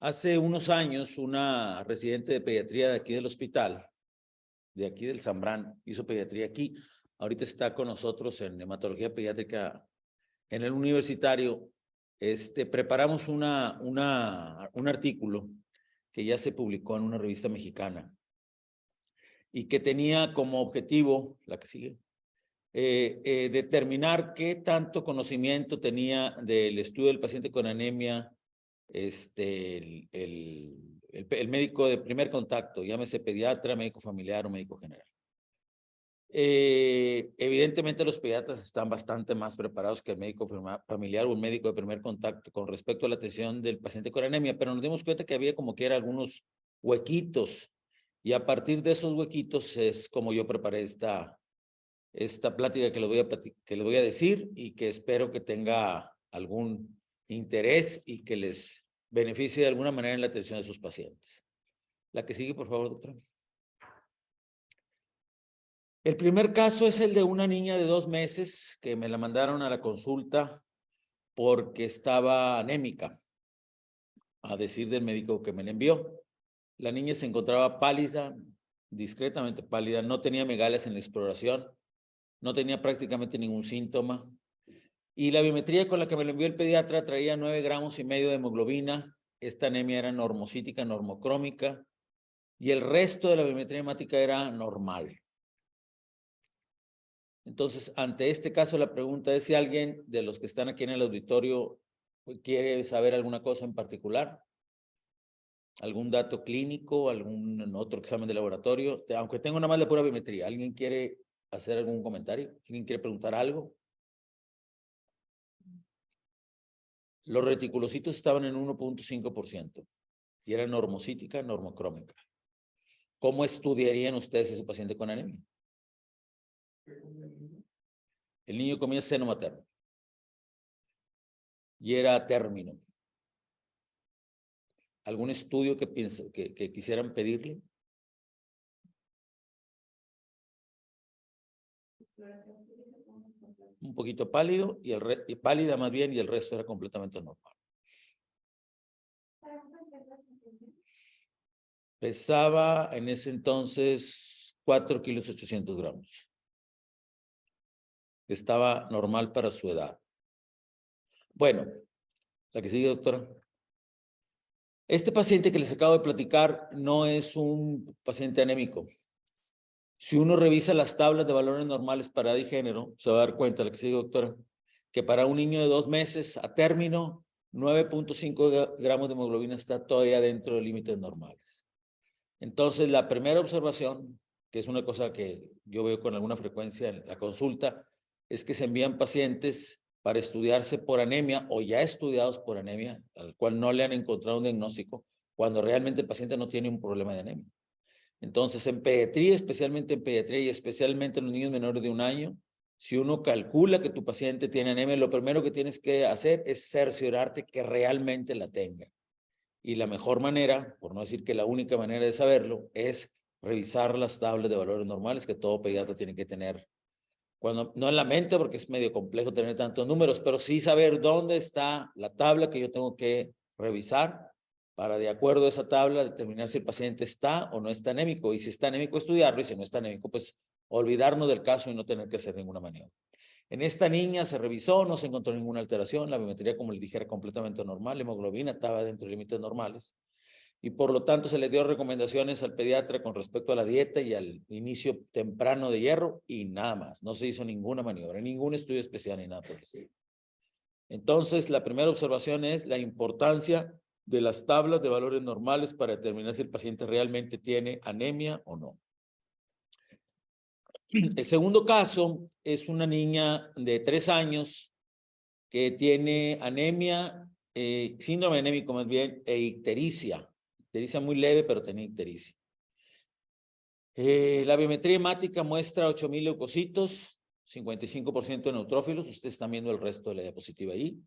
Hace unos años, una residente de pediatría de aquí del hospital, de aquí del Zambrán, hizo pediatría aquí. Ahorita está con nosotros en hematología pediátrica en el universitario. Preparamos un artículo que ya se publicó en una revista mexicana y que tenía como objetivo, la que sigue, determinar qué tanto conocimiento tenía del estudio del paciente con anemia el médico de primer contacto, llámese pediatra, médico familiar o médico general. Evidentemente los pediatras están bastante más preparados que el médico familiar o el médico de primer contacto con respecto a la atención del paciente con anemia, pero nos dimos cuenta que había como que era algunos huequitos, y a partir de esos huequitos es como yo preparé esta plática que les voy a decir, y que espero que tenga algún interés y que les beneficie de alguna manera en la atención de sus pacientes. La que sigue, por favor, doctora. El primer caso es el de una niña de 2 meses que me la mandaron a la consulta porque estaba anémica, a decir del médico que me la envió. La niña se encontraba pálida, discretamente pálida, no tenía megalias en la exploración, no tenía prácticamente ningún síntoma. Y la biometría con la que me lo envió el pediatra traía 9,5 gramos de hemoglobina. Esta anemia era normocítica, normocrómica, y el resto de la biometría hemática era normal. Entonces, ante este caso, la pregunta es si alguien de los que están aquí en el auditorio quiere saber alguna cosa en particular, algún dato clínico, algún otro examen de laboratorio, aunque tengo nada más la pura biometría. ¿Alguien quiere hacer algún comentario? ¿Alguien quiere preguntar algo? Los reticulocitos estaban en 1.5% y era normocítica, normocrómica. ¿Cómo estudiarían ustedes ese paciente con anemia? El niño comía seno materno y era a término. ¿Algún estudio que quisieran pedirle? Un poquito pálido y pálida más bien, y el resto era completamente normal. Pesaba en ese entonces 4 kilos 800 gramos. Estaba normal para su edad. Bueno, la que sigue, doctora. Este paciente que les acabo de platicar no es un paciente anémico. Si uno revisa las tablas de valores normales para edad y género, se va a dar cuenta, la que sigue, doctora, que para un niño de 2 meses a término, 9.5 gramos de hemoglobina está todavía dentro de límites normales. Entonces, la primera observación, que es una cosa que yo veo con alguna frecuencia en la consulta, es que se envían pacientes para estudiarse por anemia o ya estudiados por anemia, al cual no le han encontrado un diagnóstico, cuando realmente el paciente no tiene un problema de anemia. Entonces, en pediatría, especialmente en pediatría y especialmente en los niños menores de 1 año, si uno calcula que tu paciente tiene anemia, lo primero que tienes que hacer es cerciorarte que realmente la tenga. Y la mejor manera, por no decir que la única manera de saberlo, es revisar las tablas de valores normales que todo pediatra tiene que tener. Cuando, no en la mente, porque es medio complejo tener tantos números, pero sí saber dónde está la tabla que yo tengo que revisar para, de acuerdo a esa tabla, determinar si el paciente está o no está anémico. Y si está anémico, estudiarlo, y si no está anémico, pues olvidarnos del caso y no tener que hacer ninguna maniobra. En esta niña se revisó, no se encontró ninguna alteración, la biometría, como les dije, era completamente normal, la hemoglobina estaba dentro de límites normales, y por lo tanto se le dio recomendaciones al pediatra con respecto a la dieta y al inicio temprano de hierro, y nada más. No se hizo ninguna maniobra, ningún estudio especial ni nada por el estilo. Entonces, la primera observación es la importancia de las tablas de valores normales para determinar si el paciente realmente tiene anemia o no. El segundo caso es una niña de 3 años que tiene anemia, síndrome anémico más bien, e ictericia. Ictericia muy leve, pero tenía ictericia. La biometría hemática muestra 8,000 leucocitos, 55% de neutrófilos. Ustedes están viendo el resto de la diapositiva ahí.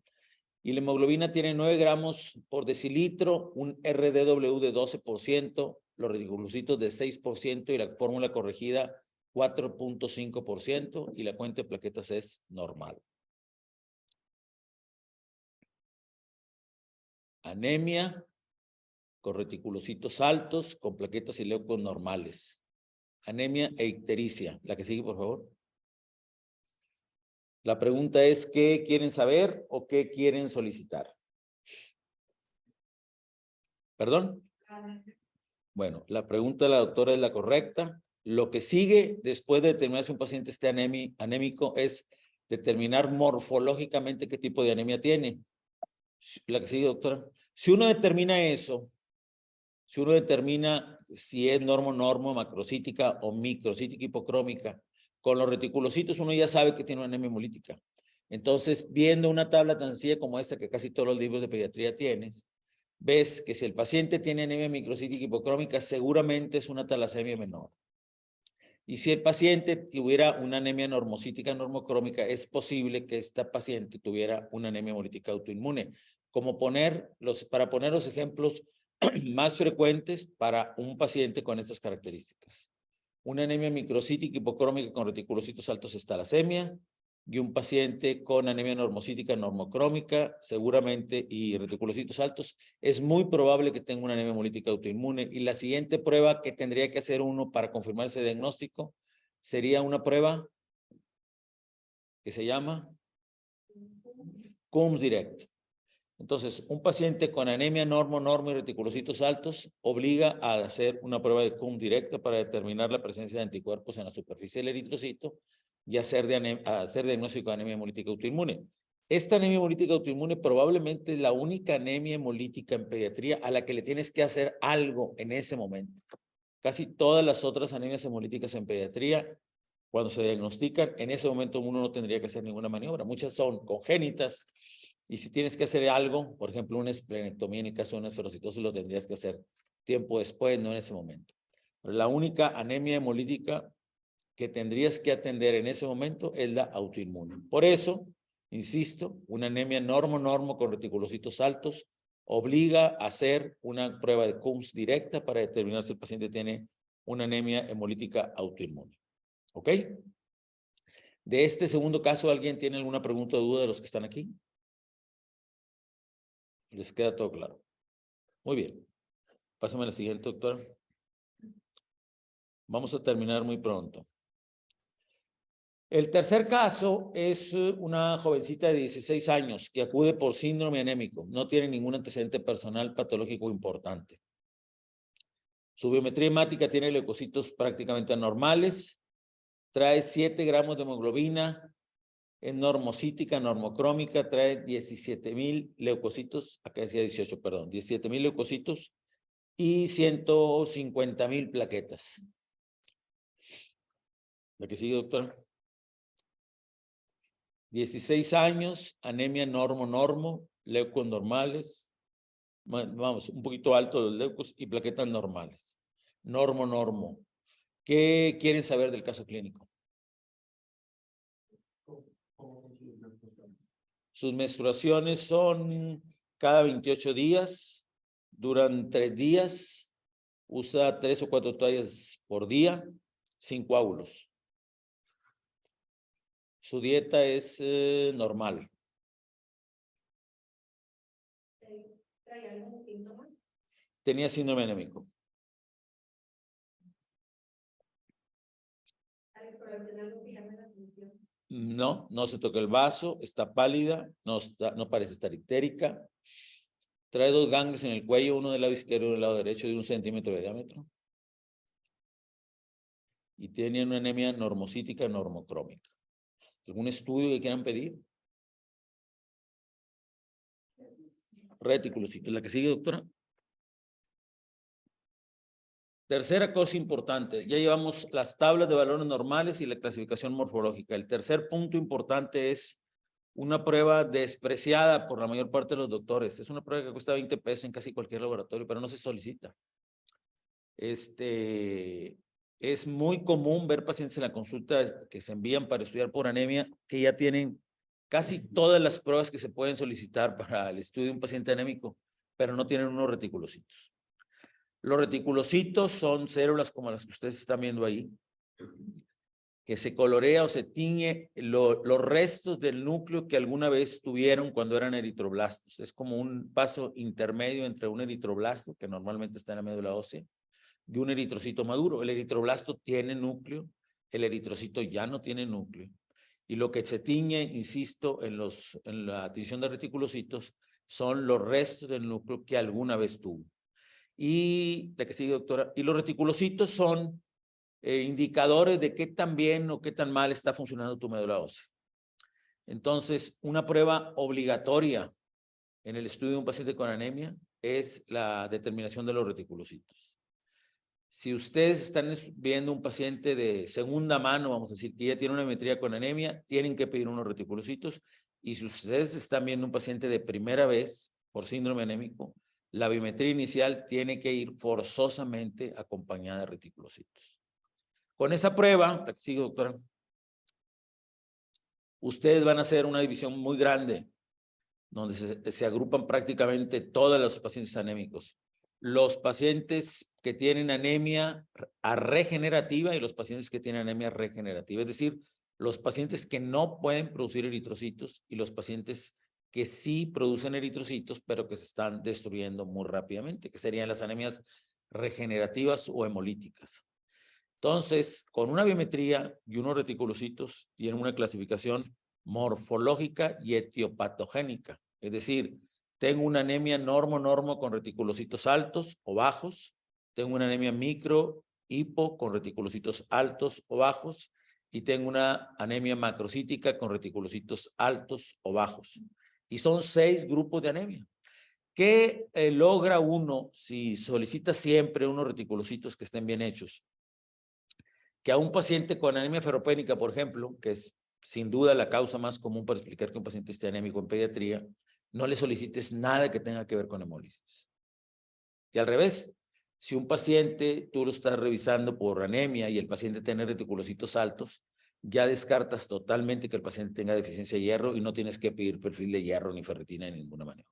Y la hemoglobina tiene 9 gramos por decilitro, un RDW de 12%, los reticulocitos de 6% y la fórmula corregida 4.5%, y la cuenta de plaquetas es normal. Anemia con reticulocitos altos, con plaquetas y leucos normales. Anemia e ictericia. La que sigue, por favor. La pregunta es, ¿qué quieren saber o qué quieren solicitar? ¿Perdón? Bueno, la pregunta de la doctora es la correcta. Lo que sigue después de determinar si un paciente esté anémico es determinar morfológicamente qué tipo de anemia tiene. La que sigue, doctora. Si uno determina eso, si uno determina si es normo, macrocítica o microcítica hipocrómica, con los reticulocitos uno ya sabe que tiene una anemia hemolítica. Entonces, viendo una tabla tan sencilla como esta que casi todos los libros de pediatría tienes, ves que si el paciente tiene anemia microcítica hipocrómica, seguramente es una talasemia menor. Y si el paciente tuviera una anemia normocítica normocrómica, es posible que esta paciente tuviera una anemia hemolítica autoinmune. Para poner los ejemplos más frecuentes para un paciente con estas características. Una anemia microcítica hipocrómica con reticulocitos altos es talasemia, y un paciente con anemia normocítica normocrómica, seguramente, y reticulocitos altos, es muy probable que tenga una anemia hemolítica autoinmune. Y la siguiente prueba que tendría que hacer uno para confirmar ese diagnóstico sería una prueba que se llama Coombs Direct. Entonces, un paciente con anemia normo y reticulocitos altos obliga a hacer una prueba de Coombs directa para determinar la presencia de anticuerpos en la superficie del eritrocito y hacer diagnóstico de anemia hemolítica autoinmune. Esta anemia hemolítica autoinmune probablemente es la única anemia hemolítica en pediatría a la que le tienes que hacer algo en ese momento. Casi todas las otras anemias hemolíticas en pediatría, cuando se diagnostican, en ese momento uno no tendría que hacer ninguna maniobra. Muchas son congénitas. Y si tienes que hacer algo, por ejemplo, una esplenectomía en el caso de una esferocitosis, lo tendrías que hacer tiempo después, no en ese momento. Pero la única anemia hemolítica que tendrías que atender en ese momento es la autoinmune. Por eso, insisto, una anemia normo con reticulocitos altos obliga a hacer una prueba de Coombs directa para determinar si el paciente tiene una anemia hemolítica autoinmune. ¿Ok? De este segundo caso, ¿alguien tiene alguna pregunta o duda de los que están aquí? ¿Les queda todo claro? Muy bien. Pásame a la siguiente, doctora. Vamos a terminar muy pronto. El tercer caso es una jovencita de 16 años que acude por síndrome anémico. No tiene ningún antecedente personal patológico importante. Su biometría hemática tiene leucocitos prácticamente anormales. Trae 7 gramos de hemoglobina. Es normocítica, normocrómica. Trae 17,000 leucocitos. Acá decía 18, perdón. 17,000 leucocitos y 150,000 plaquetas. La que sigue, doctora. 16 años, anemia normo, leucos normales, vamos, un poquito alto los leucos y plaquetas normales. Normo. ¿Qué quieren saber del caso clínico? Sus menstruaciones son cada 28 días, duran 3 días, usa 3 o 4 toallas por día, sin coágulos. Su dieta es normal. ¿Trae algún síntoma? Tenía síndrome anémico. ¿Al exploración algo que llame la atención? No se toca el vaso, está pálida, no parece estar ictérica. Trae 2 ganglios en el cuello, uno del lado izquierdo y uno del lado derecho, de 1 centímetro de diámetro. Y tiene una anemia normocítica normocrómica. ¿Algún estudio que quieran pedir? Reticulocitos. ¿La que sigue, doctora? Tercera cosa importante, ya llevamos las tablas de valores normales y la clasificación morfológica. El tercer punto importante es una prueba despreciada por la mayor parte de los doctores. Es una prueba que cuesta 20 pesos en casi cualquier laboratorio, pero no se solicita. Es muy común ver pacientes en la consulta que se envían para estudiar por anemia que ya tienen casi todas las pruebas que se pueden solicitar para el estudio de un paciente anémico, pero no tienen unos reticulocitos. Los reticulocitos son células como las que ustedes están viendo ahí. que se colorea o se tiñe los restos del núcleo que alguna vez tuvieron cuando eran eritroblastos. Es como un paso intermedio entre un eritroblasto, que normalmente está en la médula ósea, y un eritrocito maduro. El eritroblasto tiene núcleo, el eritrocito ya no tiene núcleo. Y lo que se tiñe, insisto, en la tinción de reticulocitos son los restos del núcleo que alguna vez tuvo. Y la que sigue, doctora. Y los reticulocitos son indicadores de qué tan bien o qué tan mal está funcionando tu médula ósea. Entonces, una prueba obligatoria en el estudio de un paciente con anemia es la determinación de los reticulocitos. Si ustedes están viendo un paciente de segunda mano, vamos a decir que ya tiene una biometría con anemia, tienen que pedir unos reticulocitos. Y si ustedes están viendo un paciente de primera vez por síndrome anémico, la biometría inicial tiene que ir forzosamente acompañada de reticulocitos. Con esa prueba, la que sigue, doctora, ustedes van a hacer una división muy grande, donde se agrupan prácticamente todos los pacientes anémicos. Los pacientes que tienen anemia regenerativa y los pacientes que tienen anemia regenerativa, es decir, los pacientes que no pueden producir eritrocitos y los pacientes que sí producen eritrocitos, pero que se están destruyendo muy rápidamente, que serían las anemias regenerativas o hemolíticas. Entonces, con una biometría y unos reticulocitos, tienen una clasificación morfológica y etiopatogénica. Es decir, tengo una anemia normo con reticulocitos altos o bajos, tengo una anemia micro, hipo con reticulocitos altos o bajos, y tengo una anemia macrocítica con reticulocitos altos o bajos. Y son 6 grupos de anemia. ¿Qué logra uno si solicita siempre unos reticulocitos que estén bien hechos? Que a un paciente con anemia ferropénica, por ejemplo, que es sin duda la causa más común para explicar que un paciente esté anémico en pediatría, no le solicites nada que tenga que ver con hemólisis. Y al revés, si un paciente tú lo estás revisando por anemia y el paciente tiene reticulocitos altos, ya descartas totalmente que el paciente tenga deficiencia de hierro y no tienes que pedir perfil de hierro ni ferritina de ninguna manera.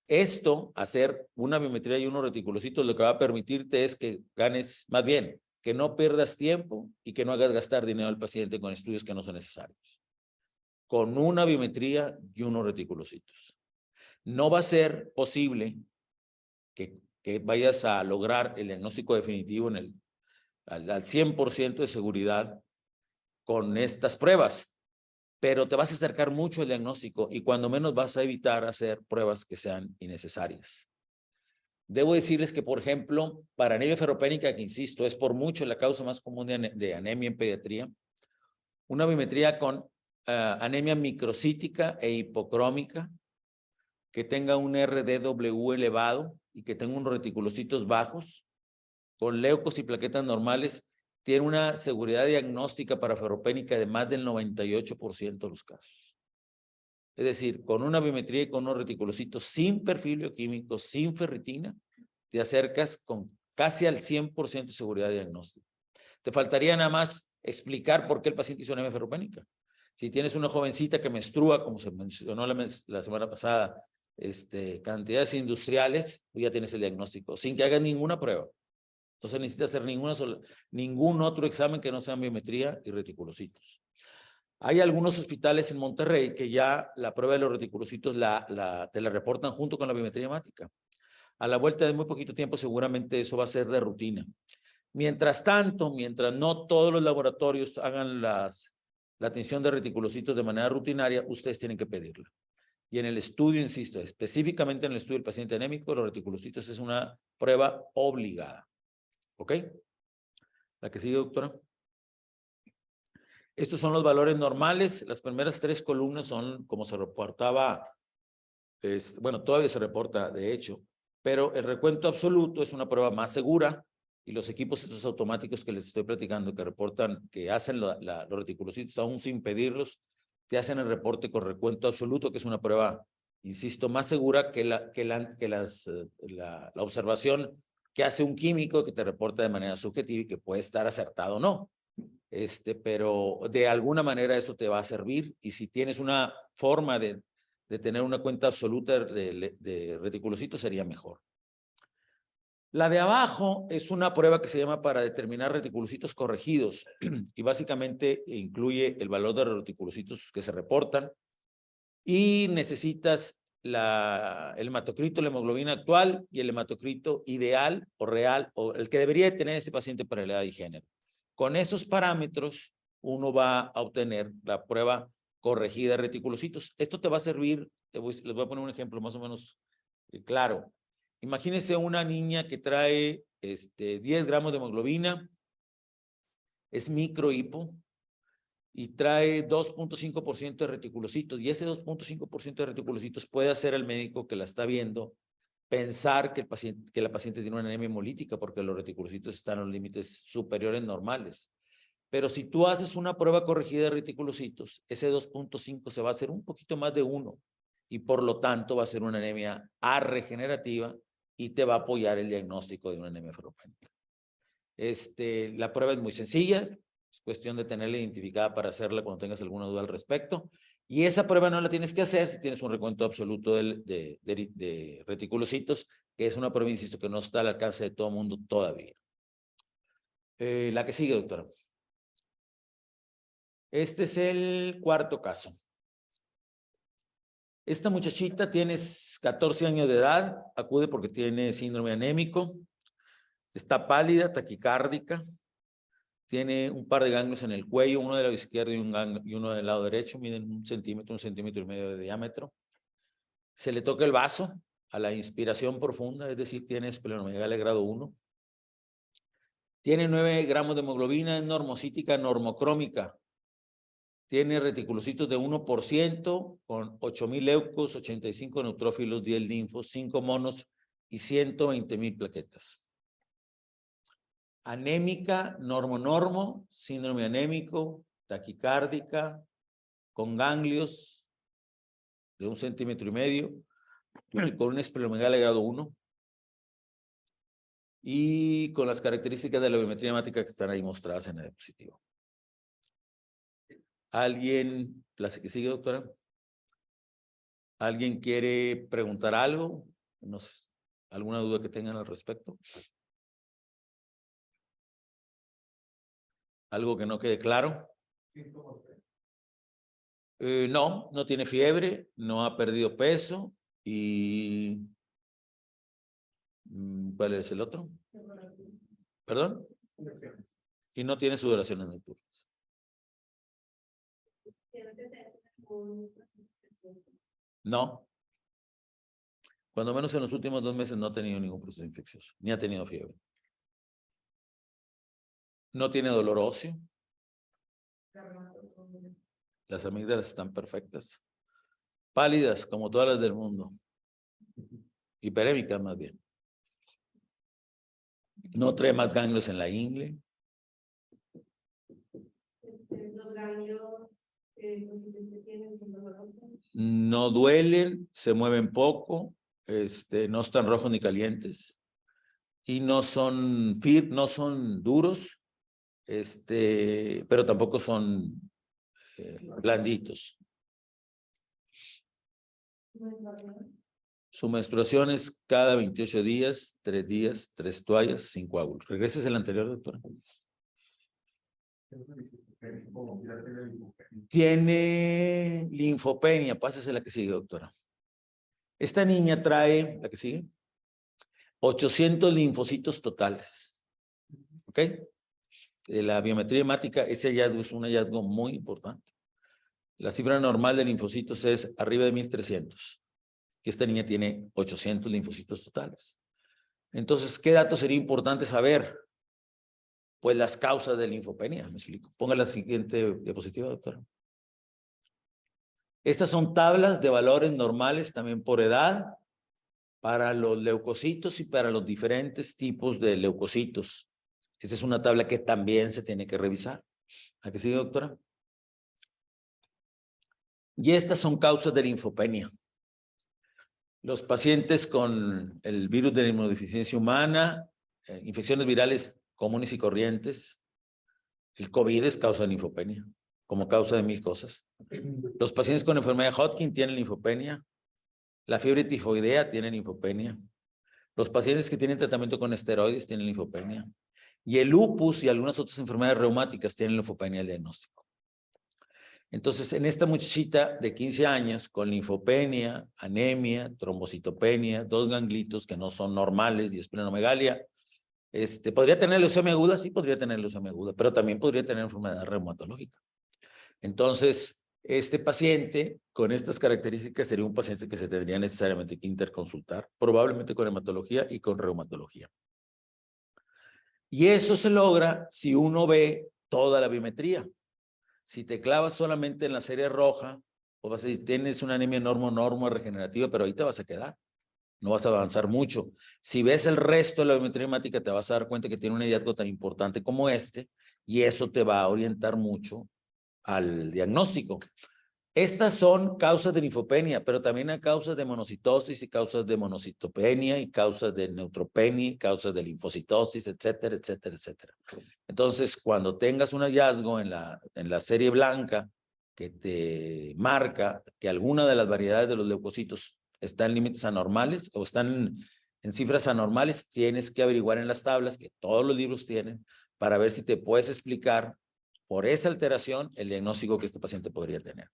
Esto, hacer una biometría y unos reticulocitos, lo que va a permitirte es que ganes, más bien, que no pierdas tiempo y que no hagas gastar dinero al paciente con estudios que no son necesarios. Con una biometría y unos reticulocitos. No va a ser posible que vayas a lograr el diagnóstico definitivo al 100% de seguridad con estas pruebas, pero te vas a acercar mucho al diagnóstico y cuando menos vas a evitar hacer pruebas que sean innecesarias. Debo decirles que, por ejemplo, para anemia ferropénica, que insisto, es por mucho la causa más común de anemia en pediatría, una biometría con anemia microcítica e hipocrómica, que tenga un RDW elevado y que tenga unos reticulocitos bajos, con leucos y plaquetas normales, tiene una seguridad diagnóstica para ferropénica de más del 98% de los casos. Es decir, con una biometría y con unos reticulocitos sin perfil bioquímico, sin ferritina, te acercas con casi al 100% de seguridad diagnóstica. Te faltaría nada más explicar por qué el paciente hizo anemia ferropénica. Si tienes una jovencita que menstrua, como se mencionó la semana pasada, cantidades industriales, tú ya tienes el diagnóstico, sin que hagas ninguna prueba. Entonces necesitas hacer ningún otro examen que no sea biometría y reticulocitos. Hay algunos hospitales en Monterrey que ya la prueba de los reticulocitos te la reportan junto con la biometría hemática. A la vuelta de muy poquito tiempo seguramente eso va a ser de rutina. Mientras tanto, mientras no todos los laboratorios hagan la tinción de reticulocitos de manera rutinaria, ustedes tienen que pedirla. Y en el estudio, insisto, específicamente en el estudio del paciente anémico, los reticulocitos es una prueba obligada. ¿Ok? La que sigue, doctora. Estos son los valores normales. Las primeras 3 columnas son como se reportaba, bueno, todavía se reporta de hecho, pero el recuento absoluto es una prueba más segura y los equipos estos automáticos que les estoy platicando, que reportan, que hacen los reticulocitos aún sin pedirlos, te hacen el reporte con recuento absoluto, que es una prueba, insisto, más segura que la observación que hace un químico que te reporta de manera subjetiva y que puede estar acertado o no. Pero de alguna manera eso te va a servir y si tienes una forma de tener una cuenta absoluta de reticulocitos sería mejor. La de abajo es una prueba que se llama para determinar reticulocitos corregidos y básicamente incluye el valor de los reticulocitos que se reportan y necesitas el hematocrito, la hemoglobina actual y el hematocrito ideal o real o el que debería tener este paciente para la edad y género. Con esos parámetros uno va a obtener la prueba corregida de reticulocitos. Esto te va a servir, les voy a poner un ejemplo más o menos claro. Imagínense una niña que trae 10 gramos de hemoglobina, es microhipo y trae 2.5% de reticulocitos. Y ese 2.5% de reticulocitos puede hacer al médico que la está viendo pensar que la paciente tiene una anemia hemolítica porque los reticulocitos están en los límites superiores normales. Pero si tú haces una prueba corregida de reticulocitos, ese 2.5 se va a hacer un poquito más de 1 y por lo tanto va a ser una anemia arregenerativa y te va a apoyar el diagnóstico de una anemia ferropénica. La prueba es muy sencilla, es cuestión de tenerla identificada para hacerla cuando tengas alguna duda al respecto. Y esa prueba no la tienes que hacer si tienes un recuento absoluto de reticulocitos, que es una prueba, insisto, que no está al alcance de todo el mundo todavía. La que sigue, doctora. Este es el cuarto caso. Esta muchachita tiene 14 años de edad, acude porque tiene síndrome anémico, está pálida, taquicárdica, tiene un par de ganglios en el cuello, uno del lado izquierdo y uno del lado derecho, miden 1 centímetro, 1,5 centímetros de diámetro. Se le toca el vaso a la inspiración profunda, es decir, tiene esplenomegalia grado 1. Tiene 9 gramos de hemoglobina, es normocítica, normocrómica. Tiene reticulocitos de 1% con 8,000 leucos, 85 neutrófilos, 10 linfos, 5 monos y 120,000 plaquetas. Anémica, normo, síndrome anémico, taquicárdica, con ganglios de 1,5 centímetros, con una esplenomegalia grado 1 y con las características de la biometría hemática que están ahí mostradas en la diapositiva. ¿Alguien, la que sigue, doctora? ¿Alguien quiere preguntar algo? No sé, ¿alguna duda que tengan al respecto? ¿Algo que no quede claro? No, no tiene fiebre, no ha perdido peso y... ¿Cuál es el otro? ¿Perdón? Y no tiene sudoraciones nocturnas. No. Cuando menos en los últimos 2 meses no ha tenido ningún proceso infeccioso, ni ha tenido fiebre. No tiene dolor óseo. Las amígdalas están perfectas. Pálidas, como todas las del mundo. Hiperémicas, más bien. No trae más ganglios en la ingle. Los ganglios tienen son dolorosos. No duelen, se mueven poco, no están rojos ni calientes. Y no son duros, pero tampoco son blanditos. Su menstruación es cada 28 días, 3 días, 3 toallas, sin coágulos. ¿Regreses el anterior, doctora? Tiene linfopenia. Pásese la que sigue, doctora. Esta niña trae, la que sigue, 800 linfocitos totales. ¿Ok? De la biometría hemática, ese hallazgo es un hallazgo muy importante. La cifra normal de linfocitos es arriba de 1,300. Esta niña tiene 800 linfocitos totales. Entonces, ¿qué datos sería importante saber? Pues las causas de linfopenia, me explico. Ponga la siguiente diapositiva, doctora. Estas son tablas de valores normales también por edad para los leucocitos y para los diferentes tipos de leucocitos. Esta es una tabla que también se tiene que revisar. ¿A qué sigue, doctora? Y estas son causas de linfopenia. Los pacientes con el virus de la inmunodeficiencia humana, infecciones virales comunes y corrientes, el COVID es causa de linfopenia, como causa de 1000 cosas. Los pacientes con enfermedad de Hodgkin tienen linfopenia, la fiebre tifoidea tiene linfopenia, Los pacientes que tienen tratamiento con esteroides tienen linfopenia. Y el lupus y algunas otras enfermedades reumáticas tienen linfopenia al diagnóstico. Entonces, en esta muchachita de 15 años, con linfopenia, anemia, trombocitopenia, 2 ganglitos que no son normales y esplenomegalia, ¿podría tener leucemia aguda? Sí, podría tener leucemia aguda, pero también podría tener enfermedad reumatológica. Entonces, este paciente con estas características sería un paciente que se tendría necesariamente que interconsultar, probablemente con hematología y con reumatología. Y eso se logra si uno ve toda la biometría. Si te clavas solamente en la serie roja, pues vas a decir, tienes una anemia normo regenerativa, pero ahí te vas a quedar. No vas a avanzar mucho. Si ves el resto de la biometría hemática, te vas a dar cuenta que tiene un hallazgo tan importante como y eso te va a orientar mucho al diagnóstico. Estas son causas de linfopenia, pero también hay causas de monocitosis y causas de monocitopenia y causas de neutropenia y causas de linfocitosis, etcétera, etcétera, etcétera. Entonces, cuando tengas un hallazgo en la serie blanca que te marca que alguna de las variedades de los leucocitos está en límites anormales o están en cifras anormales, tienes que averiguar en las tablas, que todos los libros tienen, para ver si te puedes explicar por esa alteración el diagnóstico que este paciente podría tener.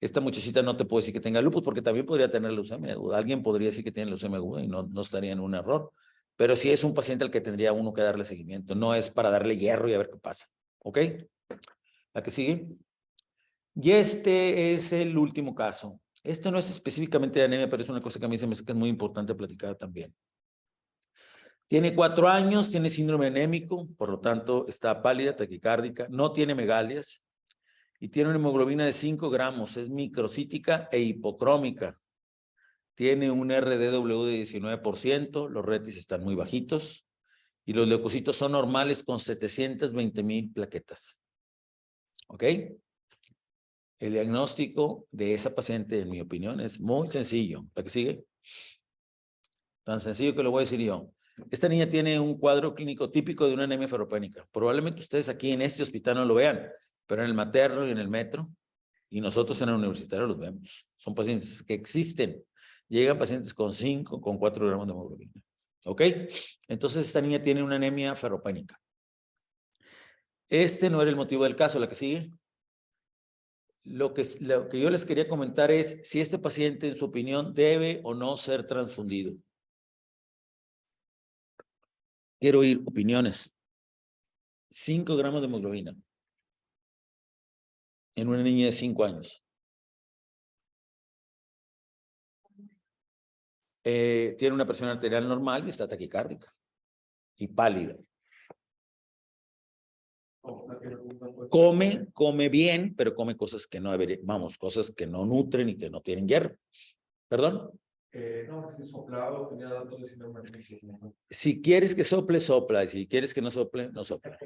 Esta muchachita no te puede decir que tenga lupus porque también podría tener leucemia aguda. Alguien podría decir que tiene leucemia aguda y no estaría en un error. Pero sí es un paciente al que tendría uno que darle seguimiento. No es para darle hierro y a ver qué pasa. ¿Ok? ¿La que sigue? Y este es el último caso. Esto no es específicamente de anemia, pero es una cosa que a mí se me hace que es muy importante platicar también. Tiene 4 años, tiene síndrome anémico, por lo tanto está pálida, taquicárdica, no tiene megalias y tiene una hemoglobina de 5 gramos, es microcítica e hipocrómica. Tiene un RDW de 19%, los retis están muy bajitos y los leucocitos son normales con 720,000 plaquetas. ¿Ok? El diagnóstico de esa paciente, en mi opinión, es muy sencillo. ¿La que sigue? Tan sencillo que lo voy a decir yo. Esta niña tiene un cuadro clínico típico de una anemia ferropénica. Probablemente ustedes aquí en este hospital no lo vean, pero en el materno y en el metro, y nosotros en el universitario los vemos. Son pacientes que existen. Llegan pacientes con 5, con 4 gramos de hemoglobina. ¿Ok? Entonces esta niña tiene una anemia ferropénica. Este no era el motivo del caso. ¿La que sigue? Lo que yo les quería comentar es si este paciente, en su opinión, debe o no ser transfundido. Quiero oír opiniones. 5 gramos de hemoglobina en una niña de 5 años. Tiene una presión arterial normal y está taquicárdica y pálida. Come bien, pero come cosas que no debería, cosas que no nutren y que no tienen hierro. ¿Perdón? No, si soplaba, tenía datos de síndrome anémico. Si quieres que sople, sopla. Y si quieres que no sople, no sopla.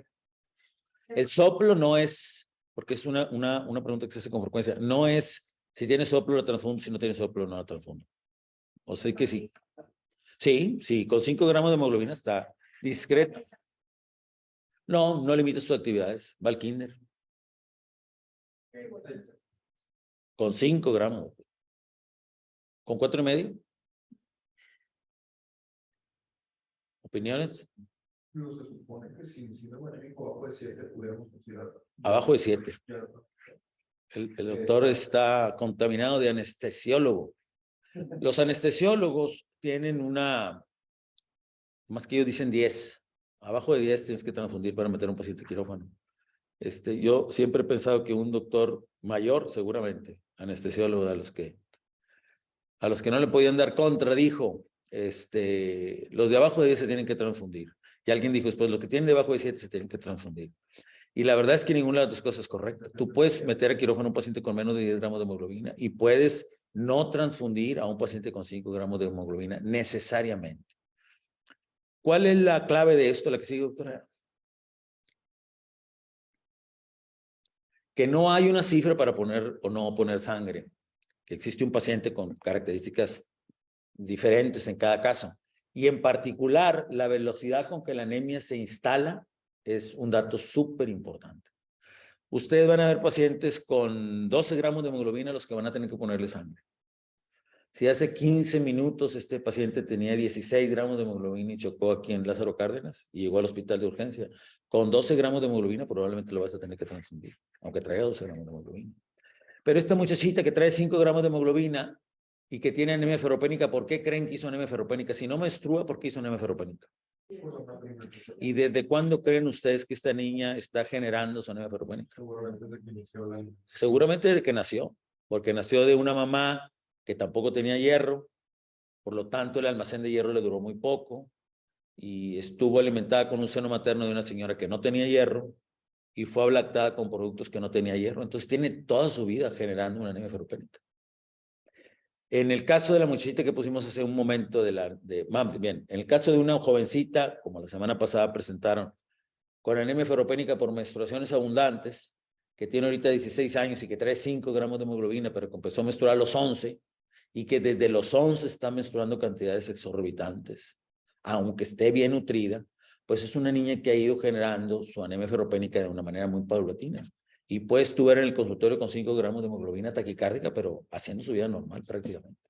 El soplo no es, porque es una pregunta que se hace con frecuencia, no es si tiene soplo lo transfundo, si no tiene soplo no lo transfundo. O sea que sí. Sí, con 5 gramos de hemoglobina está discreta. No limita sus actividades, va al kinder. Con 5 gramos. ¿Con 4,5? ¿Opiniones? No se supone que si síndrome anémico abajo de 7 pudiéramos considerar. Abajo de 7. El doctor está contaminado de anestesiólogo. Los anestesiólogos tienen más que ellos dicen 10. Abajo de 10 tienes que transfundir para meter a un paciente quirófano. Yo siempre he pensado que un doctor mayor, seguramente, anestesiólogo, a los que no le podían dar contra, dijo, los de abajo de 10 se tienen que transfundir. Y alguien dijo después, los que tienen debajo de 7 se tienen que transfundir. Y la verdad es que ninguna de las dos cosas es correcta. Tú puedes meter a quirófano a un paciente con menos de 10 gramos de hemoglobina y puedes no transfundir a un paciente con 5 gramos de hemoglobina necesariamente. ¿Cuál es la clave de esto? La que sigue, doctora. Que no hay una cifra para poner o no poner sangre. Que existe un paciente con características diferentes en cada caso. Y en particular, la velocidad con que la anemia se instala es un dato súper importante. Ustedes van a ver pacientes con 12 gramos de hemoglobina a los que van a tener que ponerle sangre. Si hace 15 minutos este paciente tenía 16 gramos de hemoglobina y chocó aquí en Lázaro Cárdenas y llegó al hospital de urgencia, con 12 gramos de hemoglobina probablemente lo vas a tener que transfundir, aunque traiga 12 gramos de hemoglobina. Pero esta muchachita que trae 5 gramos de hemoglobina y que tiene anemia ferropénica, ¿por qué creen que hizo anemia ferropénica? Si no menstrua, ¿por qué hizo anemia ferropénica? ¿Y desde cuándo creen ustedes que esta niña está generando su anemia ferropénica? Seguramente desde que inició el año. Seguramente desde que nació, porque nació de una mamá que tampoco tenía hierro, por lo tanto el almacén de hierro le duró muy poco y estuvo alimentada con un seno materno de una señora que no tenía hierro y fue ablactada con productos que no tenía hierro. Entonces tiene toda su vida generando una anemia ferropénica. En el caso de la muchachita que pusimos hace un momento bien, en el caso de una jovencita, como la semana pasada presentaron, con anemia ferropénica por menstruaciones abundantes, que tiene ahorita 16 años y que trae 5 gramos de hemoglobina, pero que empezó a menstruar a los 11, y que desde los 11 está menstruando cantidades exorbitantes, aunque esté bien nutrida, pues es una niña que ha ido generando su anemia ferropénica de una manera muy paulatina. Y puedes tú ver en el consultorio con 5 gramos de hemoglobina taquicárdica, pero haciendo su vida normal prácticamente.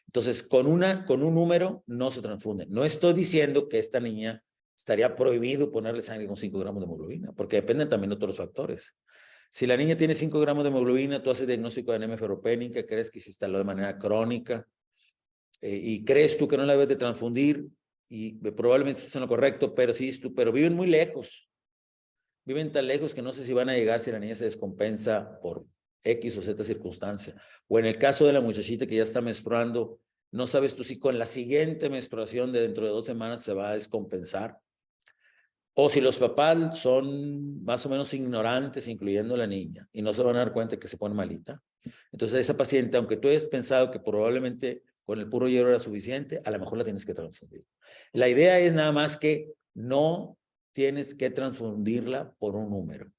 Entonces, con un número no se transfunde. No estoy diciendo que esta niña estaría prohibido ponerle sangre con 5 gramos de hemoglobina, porque dependen también de otros factores. Si la niña tiene 5 gramos de hemoglobina, tú haces diagnóstico de anemia ferropénica, crees que se instaló de manera crónica y crees tú que no la debes de transfundir y probablemente estés en lo correcto, pero sí, pero viven muy lejos. Viven tan lejos que no sé si van a llegar si la niña se descompensa por X o Z circunstancia. O en el caso de la muchachita que ya está menstruando, no sabes tú si con la siguiente menstruación de dentro de 2 semanas se va a descompensar. O si los papás son más o menos ignorantes, incluyendo la niña, y no se van a dar cuenta que se pone malita. Entonces esa paciente, aunque tú hayas pensado que probablemente con el puro hierro era suficiente, a lo mejor la tienes que transfundir. La idea es nada más que no tienes que transfundirla por un número.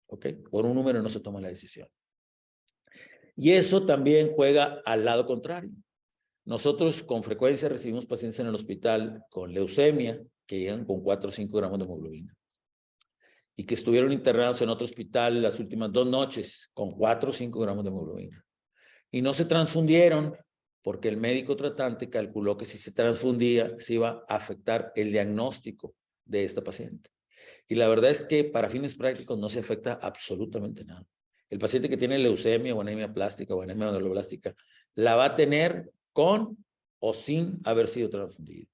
¿Ok? Por un número no se toma la decisión. Y eso también juega al lado contrario. Nosotros con frecuencia recibimos pacientes en el hospital con leucemia que llegan con 4 o 5 gramos de hemoglobina y que estuvieron internados en otro hospital las últimas 2 noches con 4 o 5 gramos de hemoglobina. Y no se transfundieron porque el médico tratante calculó que si se transfundía se iba a afectar el diagnóstico de esta paciente. Y la verdad es que para fines prácticos no se afecta absolutamente nada. El paciente que tiene leucemia o anemia plástica o anemia meduloblástica la va a tener con o sin haber sido transfundido.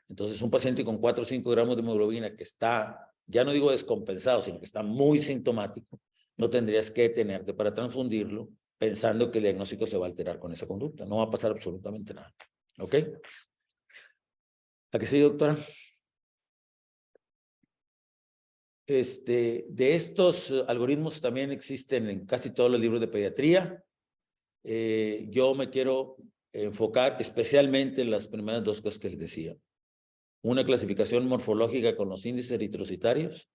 Entonces, un paciente con 4 o 5 gramos de hemoglobina que está, ya no digo descompensado, sino que está muy sintomático, no tendrías que detenerte para transfundirlo pensando que el diagnóstico se va a alterar con esa conducta. No va a pasar absolutamente nada. ¿Ok? ¿A qué sigue, doctora? De estos algoritmos también existen en casi todos los libros de pediatría. Yo me quiero enfocar especialmente en las primeras 2 cosas que les decía. Una clasificación morfológica con los índices eritrocitarios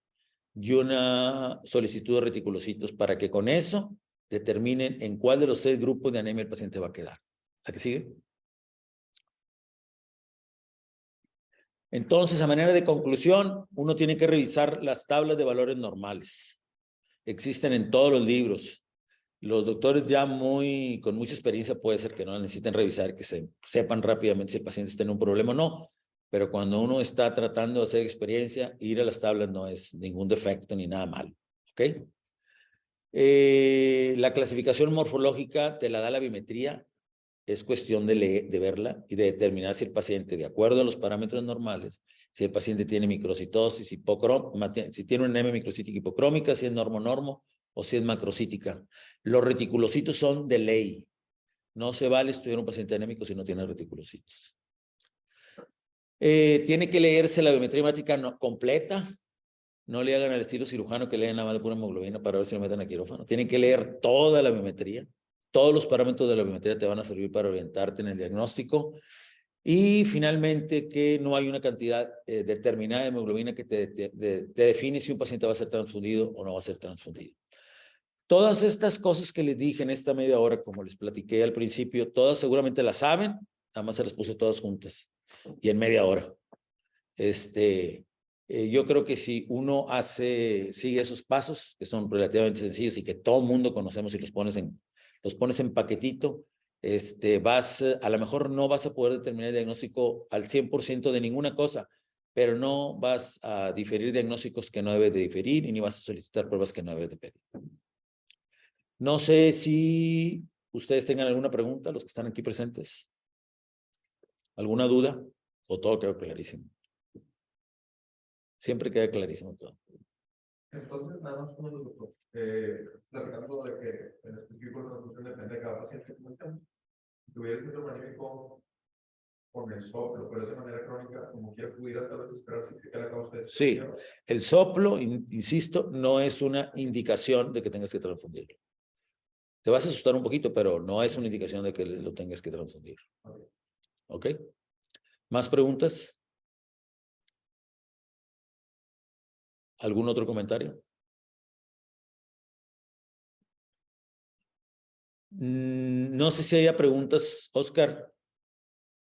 y una solicitud de reticulocitos para que con eso determinen en cuál de los 6 grupos de anemia el paciente va a quedar. ¿A qué sigue? Entonces, a manera de conclusión, uno tiene que revisar las tablas de valores normales. Existen en todos los libros. Los doctores ya con mucha experiencia puede ser que no necesiten revisar, que sepan rápidamente si el paciente está en un problema o no. Pero cuando uno está tratando de hacer experiencia, ir a las tablas no es ningún defecto ni nada malo. ¿Ok? La clasificación morfológica te la da la biometría. Es cuestión de verla y de determinar si el paciente, de acuerdo a los parámetros normales, si el paciente tiene microcitosis, si tiene una anemia microcítica hipocrómica, si es normo o si es macrocítica. Los reticulocitos son de ley. No se vale estudiar un paciente anémico si no tiene reticulocitos. Tiene que leerse la biometría hemática completa. No le hagan al estilo cirujano que lean nada más de pura hemoglobina para ver si lo meten a quirófano. Tienen que leer toda la biometría. Todos los parámetros de la biometría te van a servir para orientarte en el diagnóstico. Y finalmente, que no hay una cantidad determinada de hemoglobina que te define si un paciente va a ser transfundido o no va a ser transfundido. Todas estas cosas que les dije en esta media hora, como les platiqué al principio, todas seguramente las saben, nada más se las puse todas juntas y en media hora. Yo creo que si uno sigue esos pasos, que son relativamente sencillos y que todo el mundo conocemos y los pones en paquetito, a lo mejor no vas a poder determinar el diagnóstico al 100% de ninguna cosa, pero no vas a diferir diagnósticos que no debes de diferir y ni vas a solicitar pruebas que no debes de pedir. No sé si ustedes tengan alguna pregunta, los que están aquí presentes. ¿Alguna duda? ¿O todo quedó clarísimo? Siempre queda clarísimo todo. Entonces, nada más como doctor, platicando de que en específico la transfusión depende de cada paciente, como estamos. Si tuviera el centro magnífico con el soplo, pero de manera crónica, como quiera, pudiera tal vez esperar si se queda la causa de Sí, el soplo, insisto, no es una indicación de que tengas que transfundirlo. Te vas a asustar un poquito, pero no es una indicación de que lo tengas que transfundir. ¿Ok? ¿Más preguntas? ¿Algún otro comentario? No sé si haya preguntas, Oscar.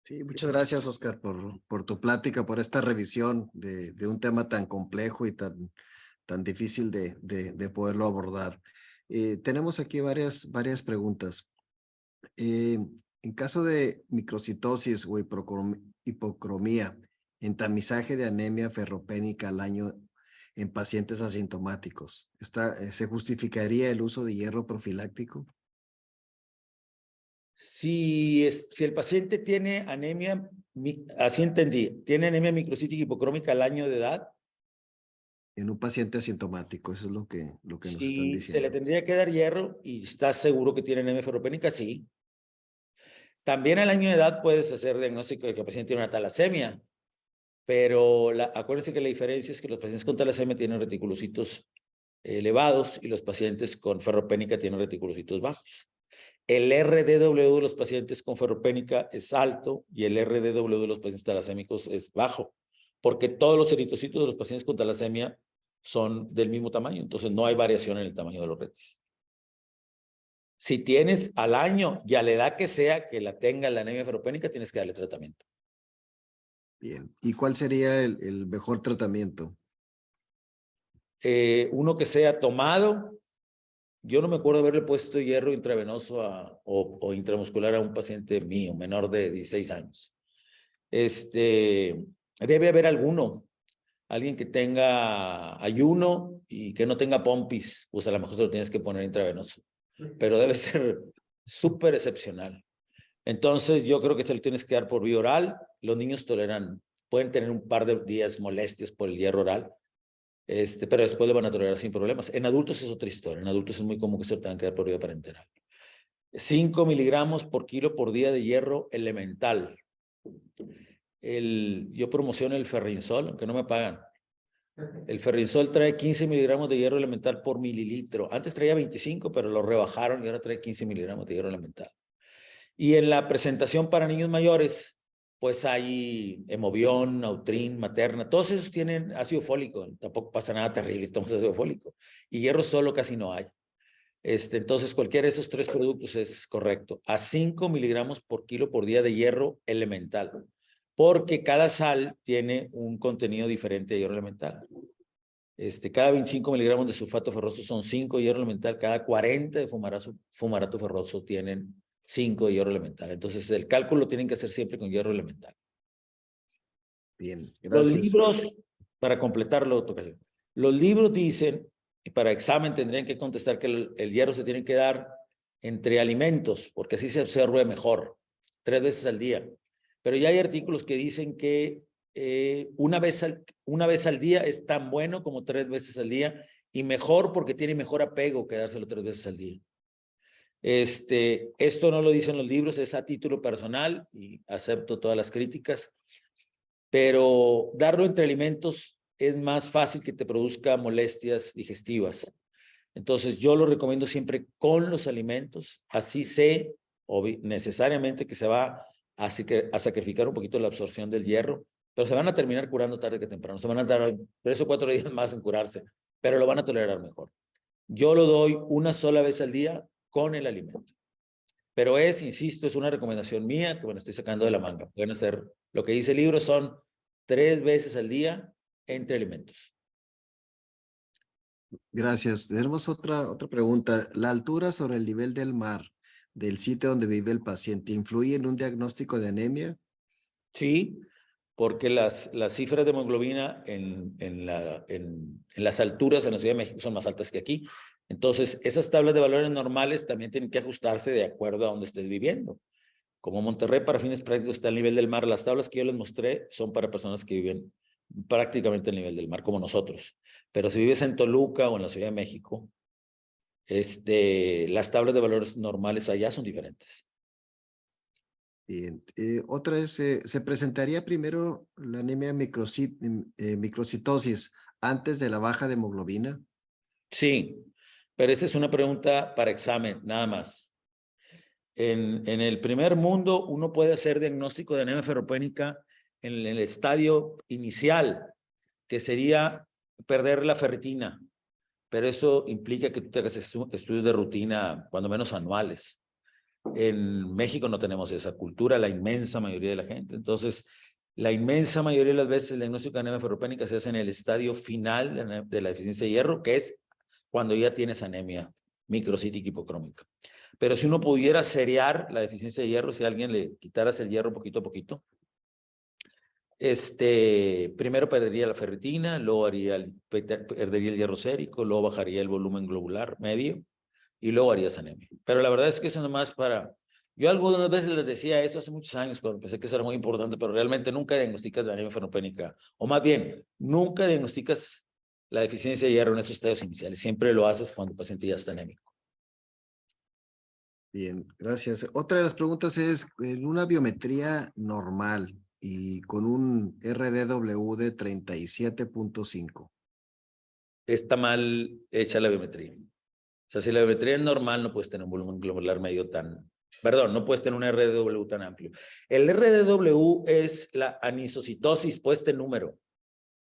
Sí, muchas gracias, Oscar, por tu plática, por esta revisión de un tema tan complejo y tan difícil de poderlo abordar. Tenemos aquí varias preguntas. En caso de microcitosis o hipocromía en tamizaje de anemia ferropénica al año en pacientes asintomáticos, ¿se justificaría el uso de hierro profiláctico? Si el paciente tiene anemia, así entendí, tiene anemia microcítica hipocrómica al año de edad. En un paciente asintomático, eso es lo que nos están Si diciendo. se le tendría que dar hierro y estás seguro que tiene anemia ferropénica, sí. También al año de edad puedes hacer diagnóstico de que el paciente tiene una talasemia, pero acuérdense que la diferencia es que los pacientes con talasemia tienen reticulocitos elevados y los pacientes con ferropénica tienen reticulocitos bajos. El RDW de los pacientes con ferropénica es alto y el RDW de los pacientes talasémicos es bajo, porque todos los eritrocitos de los pacientes con talasemia son del mismo tamaño, entonces no hay variación en el tamaño de los retis. Si tienes al año y a la edad que sea que la tenga la anemia ferropénica, tienes que darle tratamiento. Bien. ¿Y cuál sería el mejor tratamiento? Uno que sea tomado. Yo no me acuerdo haberle puesto hierro intravenoso o intramuscular a un paciente mío, menor de 16 años. Debe haber alguien que tenga ayuno y que no tenga pompis, pues a lo mejor se lo tienes que poner intravenoso, pero debe ser súper excepcional. Entonces yo creo que te lo tienes que dar por vía oral. Los niños pueden tener un par de días molestias por el hierro oral, pero después lo van a tolerar sin problemas. En adultos es otra historia. En adultos es muy común que se lo tengan que dar por vía parenteral. 5 miligramos por kilo por día de hierro elemental. Yo promociono el Ferrinsol, aunque no me pagan. El Ferrinsol trae 15 miligramos de hierro elemental por mililitro. Antes traía 25, pero lo rebajaron y ahora trae 15 miligramos de hierro elemental. Y en la presentación para niños mayores, pues hay Hemobion, Nautrin, Materna, todos esos tienen ácido fólico, tampoco pasa nada terrible si tomas ácido fólico. Y hierro solo casi no hay. Entonces, cualquiera de esos 3 productos es correcto. A 5 miligramos por kilo por día de hierro elemental, porque cada sal tiene un contenido diferente de hierro elemental. Cada 25 miligramos de sulfato ferroso son 5 de hierro elemental, cada 40 de fumarato ferroso tienen 5 de hierro elemental. Entonces, el cálculo lo tienen que hacer siempre con hierro elemental. Bien, Los gracias. libros, para completarlo, tocayo, los libros dicen, y para examen tendrían que contestar que el hierro se tiene que dar entre alimentos, porque así se absorbe mejor, 3 veces al día. Pero ya hay artículos que dicen que una vez al día es tan bueno como 3 veces al día y mejor porque tiene mejor apego que dárselo 3 veces al día. Esto no lo dicen los libros, es a título personal y acepto todas las críticas, pero darlo entre alimentos es más fácil que te produzca molestias digestivas. Entonces yo lo recomiendo siempre con los alimentos, así sé necesariamente que se va a sacrificar un poquito la absorción del hierro, pero se van a terminar curando tarde que temprano, se van a tardar 3 o 4 días más en curarse, pero lo van a tolerar mejor. Yo lo doy una sola vez al día con el alimento. Pero insisto, es una recomendación mía que estoy sacando de la manga. Pueden hacer, lo que dice el libro son 3 veces al día entre alimentos. Gracias. Tenemos otra pregunta. ¿La altura sobre el nivel del mar del sitio donde vive el paciente influye en un diagnóstico de anemia? Sí, porque las cifras de hemoglobina en las alturas en la Ciudad de México son más altas que aquí. Entonces, esas tablas de valores normales también tienen que ajustarse de acuerdo a donde estés viviendo. Como Monterrey, para fines prácticos, está al nivel del mar. Las tablas que yo les mostré son para personas que viven prácticamente al nivel del mar, como nosotros. Pero si vives en Toluca o en la Ciudad de México, las tablas de valores normales allá son diferentes. Bien. Otra es, ¿se presentaría primero la anemia microcitosis antes de la baja de hemoglobina? Sí, pero esa es una pregunta para examen, nada más. En el primer mundo, uno puede hacer diagnóstico de anemia ferropénica en el estadio inicial, que sería perder la ferritina, pero eso implica que tú te hagas estudios de rutina, cuando menos anuales. En México no tenemos esa cultura, la inmensa mayoría de la gente. Entonces, la inmensa mayoría de las veces el diagnóstico de anemia ferropénica se hace en el estadio final de la deficiencia de hierro, que es cuando ya tienes anemia microcítica hipocrómica. Pero si uno pudiera seriar la deficiencia de hierro, si a alguien le quitaras el hierro poquito a poquito, primero perdería la ferritina, luego perdería el hierro sérico, luego bajaría el volumen globular medio y luego harías anemia. Pero la verdad es que eso nomás para... Yo algunas veces les decía eso hace muchos años cuando pensé que eso era muy importante, pero realmente nunca diagnosticas la anemia ferropénica, o más bien, nunca diagnosticas la deficiencia de hierro en esos estadios iniciales. Siempre lo haces cuando el paciente ya está anémico. Bien, gracias. Otra de las preguntas es, en una biometría normal y con un RDW de 37.5. Está mal hecha la biometría. O sea, si la biometría es normal, no puedes tener un volumen globular medio tan... Perdón, no puedes tener un RDW tan amplio. El RDW es la anisocitosis puesta en número.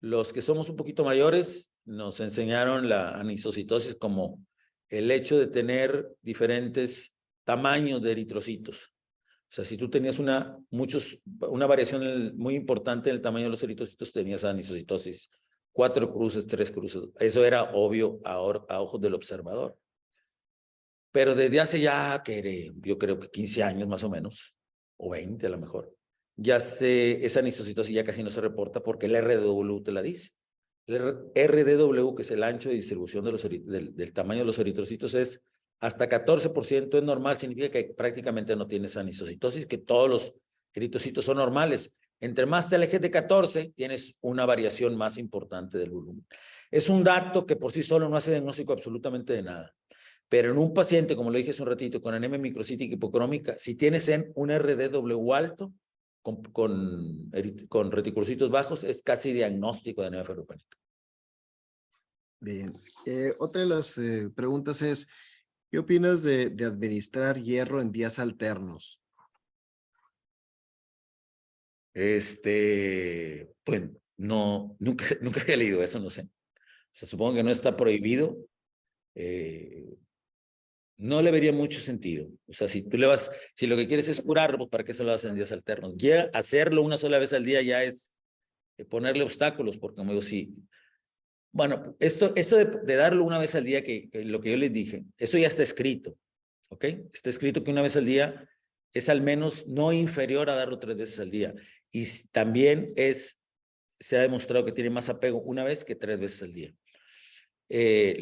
Los que somos un poquito mayores nos enseñaron la anisocitosis como el hecho de tener diferentes tamaños de eritrocitos. O sea, si tú tenías una variación muy importante en el tamaño de los eritrocitos, tenías anisocitosis. 4 cruces, 3 cruces. Eso era obvio a ojos del observador. Pero desde hace ya, yo creo que 15 años más o menos, o 20 a lo mejor, esa anisocitosis ya casi no se reporta porque el RDW te la dice. El RDW, que es el ancho de distribución del tamaño de los eritrocitos, es hasta 14%, es normal, significa que prácticamente no tienes anisocitosis, que todos los eritrocitos son normales. Entre más te alejes de 14, tienes una variación más importante del volumen. Es un dato que por sí solo no hace diagnóstico absolutamente de nada. Pero en un paciente, como lo dije hace un ratito, con anemia microcítica hipocrómica, si tienes un RDW alto, con reticulocitos bajos, es casi diagnóstico de anemia ferropénica. Bien. Otra de las preguntas es, ¿qué opinas de administrar hierro en días alternos? Pues no, nunca había leído eso, no sé. O sea, supongo que no está prohibido. No le vería mucho sentido. O sea, si lo que quieres es curar, pues ¿para qué se lo hacen en días alternos? Ya hacerlo una sola vez al día ya es ponerle obstáculos, porque como digo, sí. Bueno, esto de darlo una vez al día, que lo que yo les dije, eso ya está escrito, ¿ok? Está escrito que una vez al día es al menos no inferior a darlo 3 veces al día. Y también se ha demostrado que tiene más apego una vez que 3 veces al día.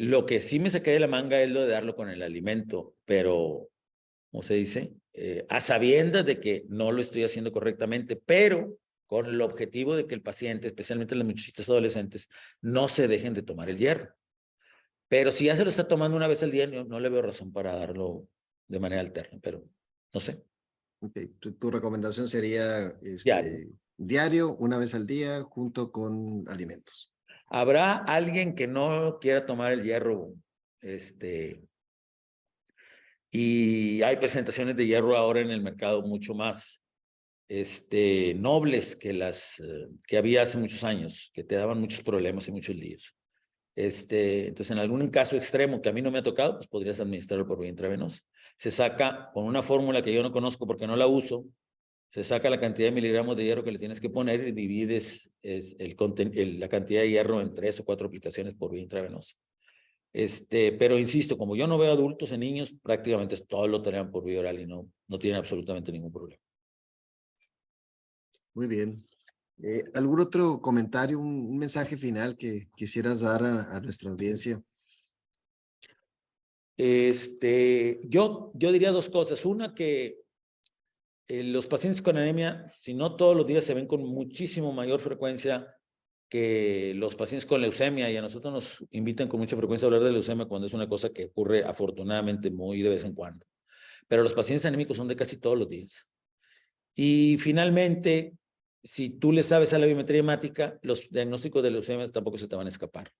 Lo que sí me saqué de la manga es lo de darlo con el alimento, pero, ¿cómo se dice? A sabiendas de que no lo estoy haciendo correctamente, pero con el objetivo de que el paciente, especialmente los muchachitos adolescentes, no se dejen de tomar el hierro. Pero si ya se lo está tomando una vez al día, no le veo razón para darlo de manera alterna, pero no sé. Okay. Tu recomendación sería Diario. diario, una vez al día, junto con alimentos. ¿Habrá alguien que no quiera tomar el hierro? Y hay presentaciones de hierro ahora en el mercado mucho más nobles que las que había hace muchos años, que te daban muchos problemas y muchos líos. Entonces, en algún caso extremo que a mí no me ha tocado, pues podrías administrarlo por vía intravenosa. Se saca con una fórmula que yo no conozco porque no la uso, se saca la cantidad de miligramos de hierro que le tienes que poner y divides la cantidad de hierro en 3 o 4 aplicaciones por vía intravenosa. Pero insisto, como yo no veo adultos en niños, prácticamente todos lo toleran por vía oral y no tienen absolutamente ningún problema. Muy bien. ¿Algún otro comentario, un mensaje final que quisieras dar a nuestra audiencia? Yo diría dos cosas. Una, que los pacientes con anemia, si no todos los días, se ven con muchísimo mayor frecuencia que los pacientes con leucemia, y a nosotros nos invitan con mucha frecuencia a hablar de leucemia cuando es una cosa que ocurre afortunadamente muy de vez en cuando. Pero los pacientes anémicos son de casi todos los días. Y finalmente, si tú le sabes a la biometría hemática, los diagnósticos de leucemia tampoco se te van a escapar.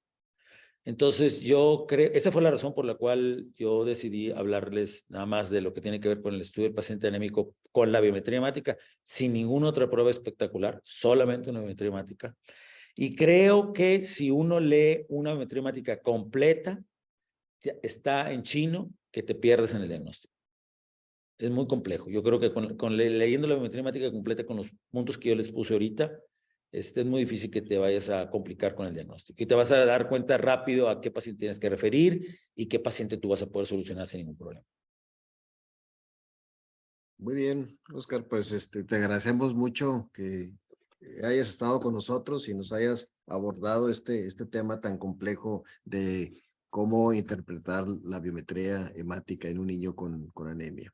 Entonces, yo creo, esa fue la razón por la cual yo decidí hablarles nada más de lo que tiene que ver con el estudio del paciente anémico con la biometría hemática, sin ninguna otra prueba espectacular, solamente una biometría hemática. Y creo que si uno lee una biometría hemática completa, está en chino, que te pierdes en el diagnóstico. Es muy complejo. Yo creo que leyendo la biometría hemática completa con los puntos que yo les puse ahorita, es muy difícil que te vayas a complicar con el diagnóstico. Y te vas a dar cuenta rápido a qué paciente tienes que referir y qué paciente tú vas a poder solucionar sin ningún problema. Muy bien, Oscar, pues te agradecemos mucho que hayas estado con nosotros y nos hayas abordado este tema tan complejo de cómo interpretar la biometría hemática en un niño con anemia.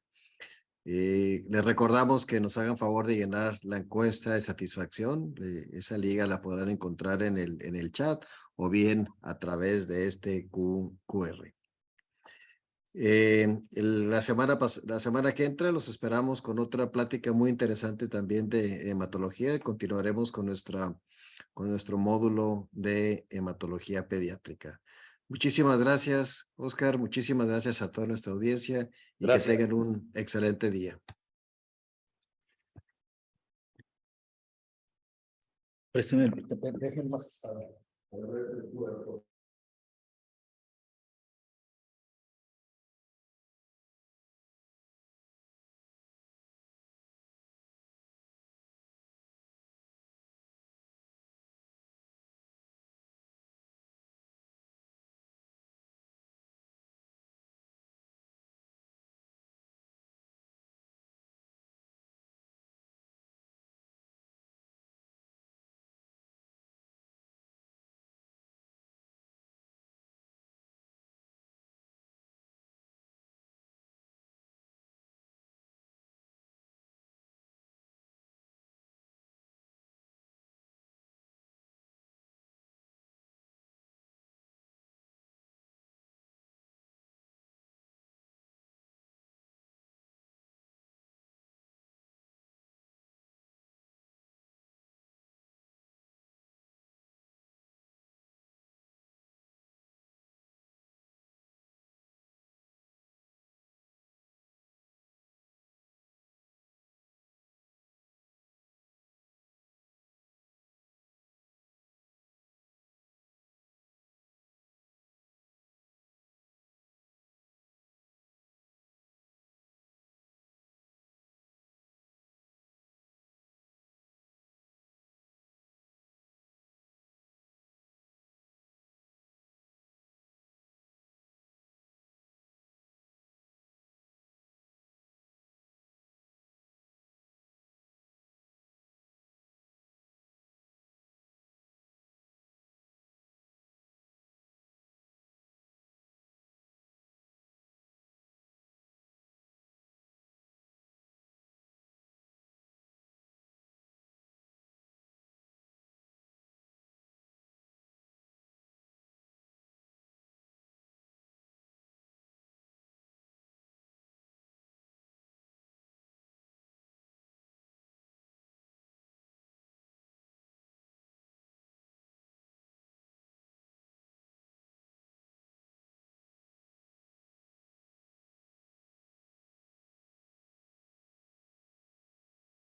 Les recordamos que nos hagan favor de llenar la encuesta de satisfacción. Esa liga la podrán encontrar en el chat o bien a través de este QR. La semana que entra los esperamos con otra plática muy interesante también de hematología. Continuaremos con nuestro módulo de hematología pediátrica. Muchísimas gracias, Oscar. Muchísimas gracias a toda nuestra audiencia y Gracias. que tengan un excelente día. Préstame, déjenme más.